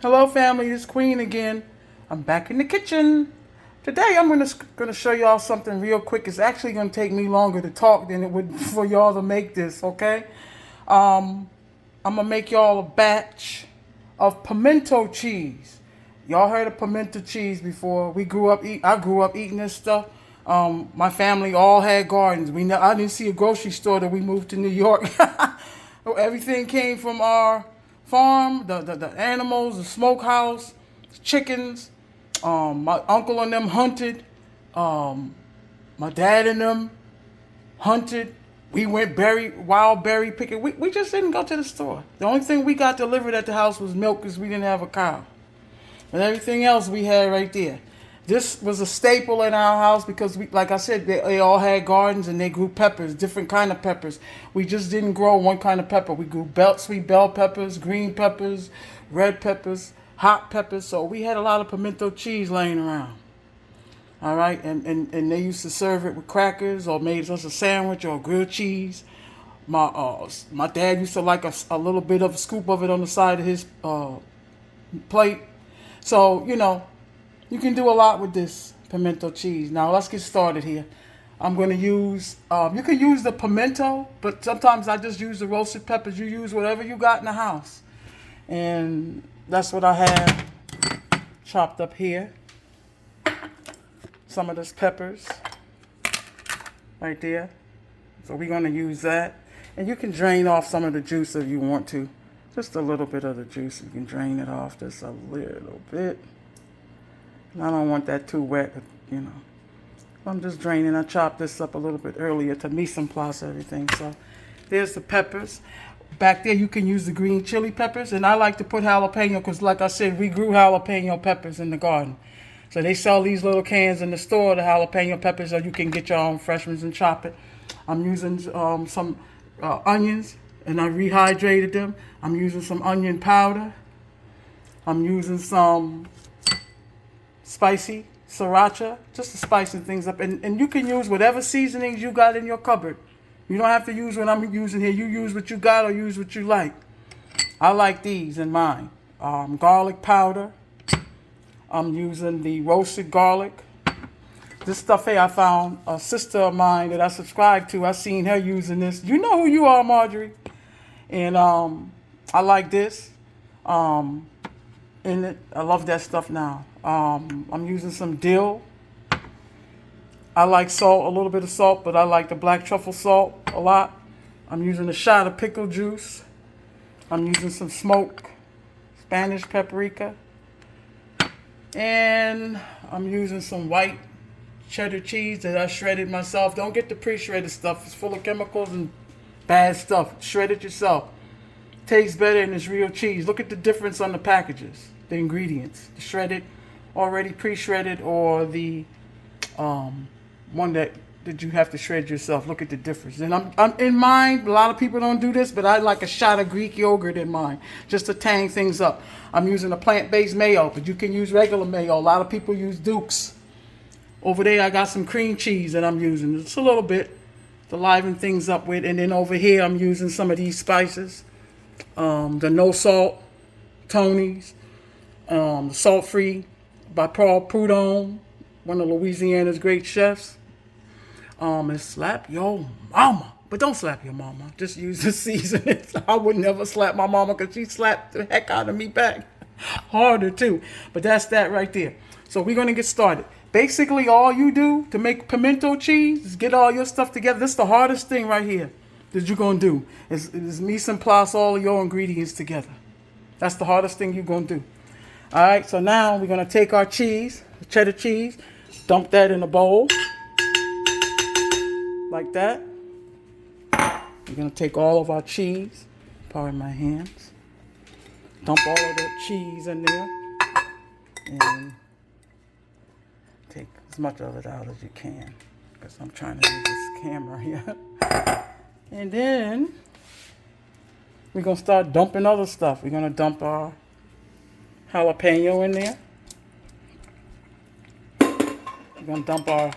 Hello family, it's Queen again. I'm back in the kitchen. Today I'm gonna show y'all something real quick. It's actually gonna take me longer to talk than it would for y'all to make this, okay? I'm gonna make y'all a batch of pimento cheese. Y'all heard of pimento cheese before. I grew up eating this stuff. My family all had gardens. I didn't see a grocery store that we moved to New York. Everything came from our farm, the animals, the smokehouse, chickens. My uncle and them hunted. My dad and them hunted. We went wild berry picking. We just didn't go to the store. The only thing we got delivered at the house was milk because we didn't have a cow. But everything else we had right there. This was a staple in our house because, like I said, they all had gardens and they grew peppers, different kind of peppers. We just didn't grow one kind of pepper. We grew sweet bell peppers, green peppers, red peppers, hot peppers. So we had a lot of pimento cheese laying around. All right, and they used to serve it with crackers or made us a sandwich or grilled cheese. My dad used to like a little bit of a scoop of it on the side of his plate. So, you can do a lot with this pimento cheese. Now, let's get started here. I'm going to use, you can use the pimento, but sometimes I just use the roasted peppers. You use whatever you got in the house. And that's what I have chopped up here. Some of those peppers right there. So we're going to use that. And you can drain off some of the juice if you want to. Just a little bit of the juice. You can drain it off just a little bit. I don't want that too wet, I'm just draining. I chopped this up a little bit earlier to mise en place everything. So there's the peppers. Back there you can use the green chili peppers. And I like to put jalapeno because, like I said, we grew jalapeno peppers in the garden. So they sell these little cans in the store, the jalapeno peppers, so you can get your own fresh ones and chop it. I'm using some onions, and I rehydrated them. I'm using some onion powder. I'm using some spicy sriracha, just to spice things up. And you can use whatever seasonings you got in your cupboard. You don't have to use what I'm using here. You use what you got or use what you like. I like these in mine. Garlic powder. I'm using the roasted garlic. This stuff here I found a sister of mine that I subscribe to. I seen her using this. You know who you are, Marjorie. And I like this. I love that stuff now. I'm using some dill. I like salt, a little bit of salt, but I like the black truffle salt a lot. I'm using a shot of pickle juice. I'm using some smoked Spanish paprika. And I'm using some white cheddar cheese that I shredded myself. Don't get the pre-shredded stuff. It's full of chemicals and bad stuff. Shred it yourself. Tastes better and it's real cheese. Look at the difference on the packages, the ingredients. The shredded, already pre-shredded, or the one that you have to shred yourself. Look at the difference. And I'm in mine, a lot of people don't do this, but I like a shot of Greek yogurt in mine just to tang things up. I'm using a plant-based mayo, but you can use regular mayo. A lot of people use Duke's. Over there I got some cream cheese that I'm using. Just a little bit to liven things up with. And then over here I'm using some of these spices. The no salt Tony's, the salt-free by Paul Prudhomme, one of Louisiana's great chefs. And slap your mama. But don't slap your mama. Just use the seasoning. I would never slap my mama because she slapped the heck out of me back. Harder too. But that's that right there. So we're going to get started. Basically, all you do to make pimento cheese is get all your stuff together. This is the hardest thing right here that you're going to do. Is mise en place all of your ingredients together. That's the hardest thing you're going to do. All right, so now we're going to take our cheese, the cheddar cheese, dump that in a bowl. Like that. We're going to take all of our cheese, pardon my hands, dump all of the cheese in there, and take as much of it out as you can, because I'm trying to use this camera here. And then we're going to start dumping other stuff. We're going to dump our jalapeno in there. We're going to dump our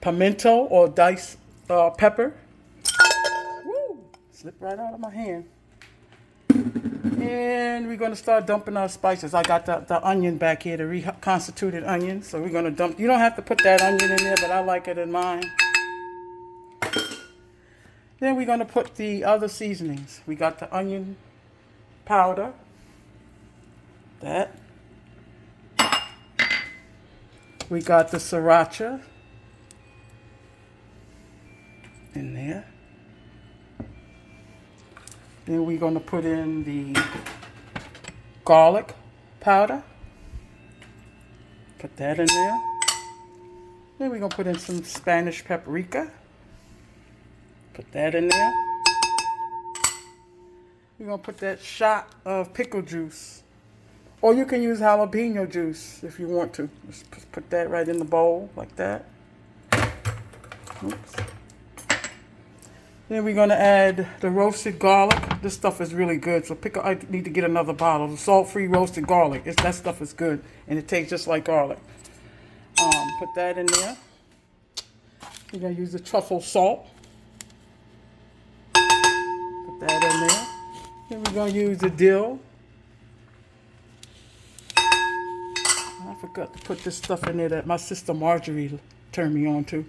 pimento or diced pepper. Woo! Slipped right out of my hand. And we're going to start dumping our spices. I got the onion back here, the reconstituted onion. So we're going to dump. You don't have to put that onion in there, but I like it in mine. Then we're going to put the other seasonings. We got the onion powder. That. We got the sriracha in there. Then we're going to put in the garlic powder. Put that in there. Then we're going to put in some Spanish paprika. Put that in there. We're going to put that shot of pickle juice. Or you can use jalapeno juice if you want to. Just put that right in the bowl like that. Oops. Then we're going to add the roasted garlic. This stuff is really good. So I need to get another bottle. The salt-free roasted garlic. That stuff is good. And it tastes just like garlic. Put that in there. We're going to use the truffle salt. Put that in there. Then we're going to use the dill. I forgot to put this stuff in there that my sister Marjorie turned me on to.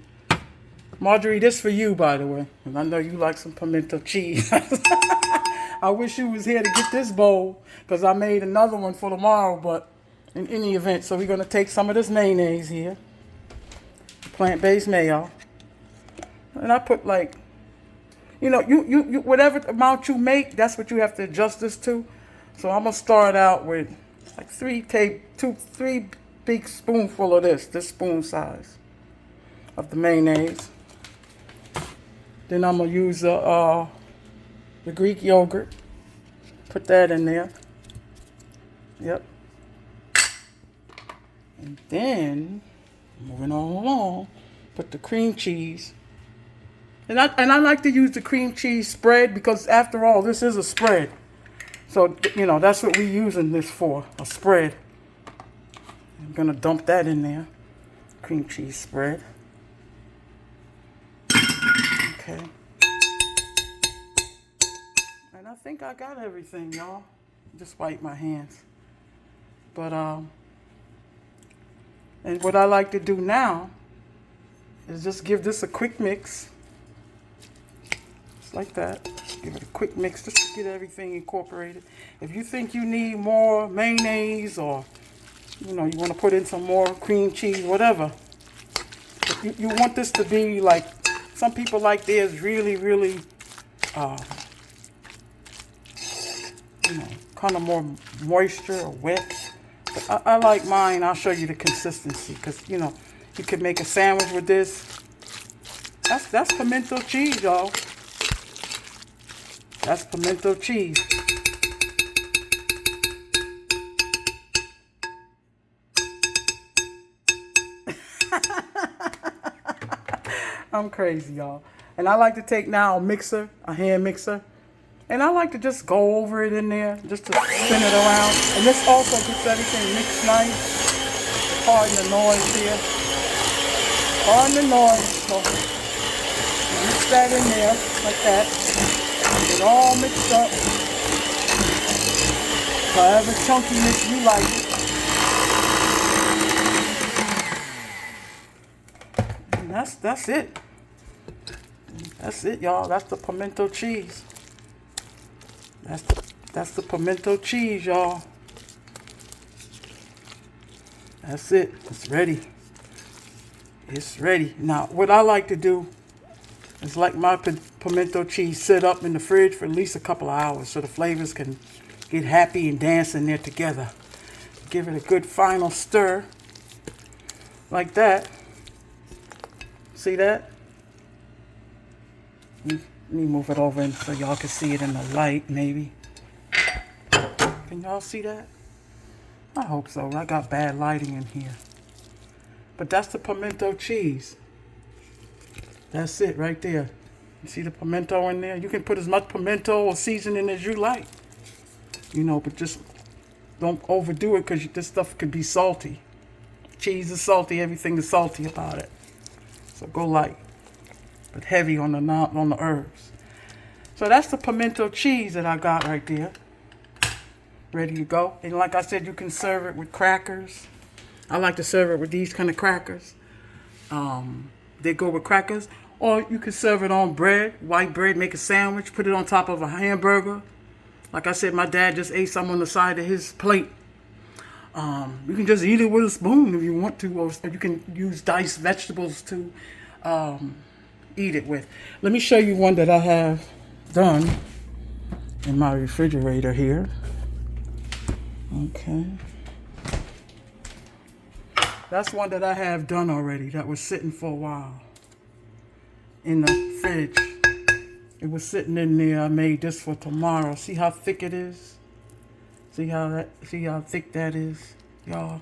Marjorie, this for you, by the way. And I know you like some pimento cheese. I wish you was here to get this bowl, because I made another one for tomorrow, but in any event. So we're going to take some of this mayonnaise here. Plant-based mayo. And I put like, you whatever amount you make, that's what you have to adjust this to. So I'm going to start out with like three big spoonful of this spoon size of the mayonnaise. Then I'm going to use the Greek yogurt. Put that in there. Yep. And then, moving on along, put the cream cheese. And I like to use the cream cheese spread, because after all, this is a spread. So, that's what we're using this for, a spread. I'm going to dump that in there. Cream cheese spread. Okay. And I think I got everything, y'all. Just wipe my hands. But, and what I like to do now is just give this a quick mix. Just like that. Give it a quick mix just to get everything incorporated. If you think you need more mayonnaise, or you want to put in some more cream cheese, whatever. You want this to be like, some people like theirs really, really, kind of more moisture or wet. But I like mine. I'll show you the consistency, because you can make a sandwich with this. That's pimento cheese, y'all. That's pimento cheese. I'm crazy, y'all. And I like to take now a hand mixer, and I like to just go over it in there, just to spin it around. And this also gets everything mixed nice. Pardon the noise here. Pardon the noise. So mix that in there like that. Get it all mixed up. However chunky mix you like it. And that's it. That's it, y'all. That's the pimento cheese. That's the pimento cheese, y'all. That's it. It's ready. It's ready. Now, what I like to do is like my pimento cheese sit up in the fridge for at least a couple of hours, so the flavors can get happy and dance in there together. Give it a good final stir. Like that. See that? Let me move it over so y'all can see it in the light, maybe. Can y'all see that? I hope so. I got bad lighting in here. But that's the pimento cheese. That's it right there. You see the pimento in there? You can put as much pimento or seasoning as you like. But just don't overdo it, because this stuff could be salty. Cheese is salty. Everything is salty about it. So go light, but heavy on the herbs. So that's the pimento cheese that I got right there. ready to go. And like I said, you can serve it with crackers. I like to serve it with these kind of crackers. They go with crackers. Or you can serve it on bread, white bread, make a sandwich, put it on top of a hamburger. Like I said, my dad just ate some on the side of his plate. You can just eat it with a spoon if you want to, or you can use diced vegetables to eat it with. Let me show you one that I have done in my refrigerator here. Okay. That's one that I have done already that was sitting for a while in the fridge. It was sitting in there. I made this for tomorrow. See how thick it is? See how thick that is, y'all?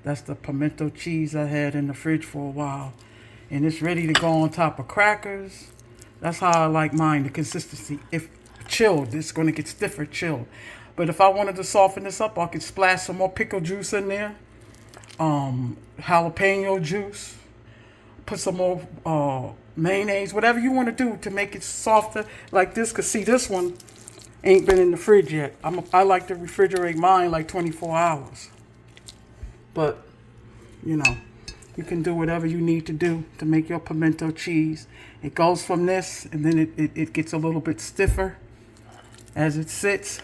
That's the pimento cheese I had in the fridge for a while. And it's ready to go on top of crackers. That's how I like mine, the consistency. If chilled, it's going to get stiffer chilled. But if I wanted to soften this up, I could splash some more pickle juice in there. Jalapeno juice. Put some more mayonnaise, whatever you want to do to make it softer like this. Because see, this one ain't been in the fridge yet. I like to refrigerate mine like 24 hours. But, you know, you can do whatever you need to do to make your pimento cheese. It goes from this, and then it gets a little bit stiffer as it sits.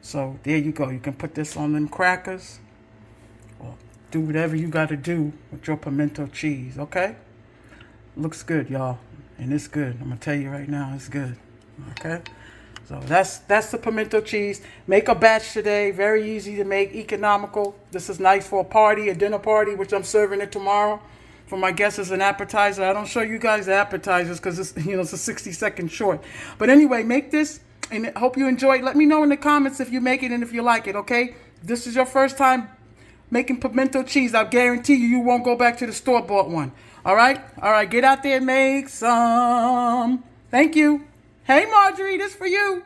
So there you go. You can put this on them crackers, or do whatever you got to do with your pimento cheese, okay? Looks good, y'all, and it's good. I'm gonna tell you right now, it's good. Okay, so that's the pimento cheese. Make a batch today. Very easy to make, economical. This is nice for a party, a dinner party, which I'm serving it tomorrow for my guests as an appetizer. I don't show you guys the appetizers because it's, you know, it's a 60-second short. But anyway, make this, and I hope you enjoy it. Let me know in the comments if you make it and if you like it. Okay, if this is your first time making pimento cheese, I guarantee you won't go back to the store-bought one. All right, get out there and make some. Thank you. Hey, Marjorie, this for you.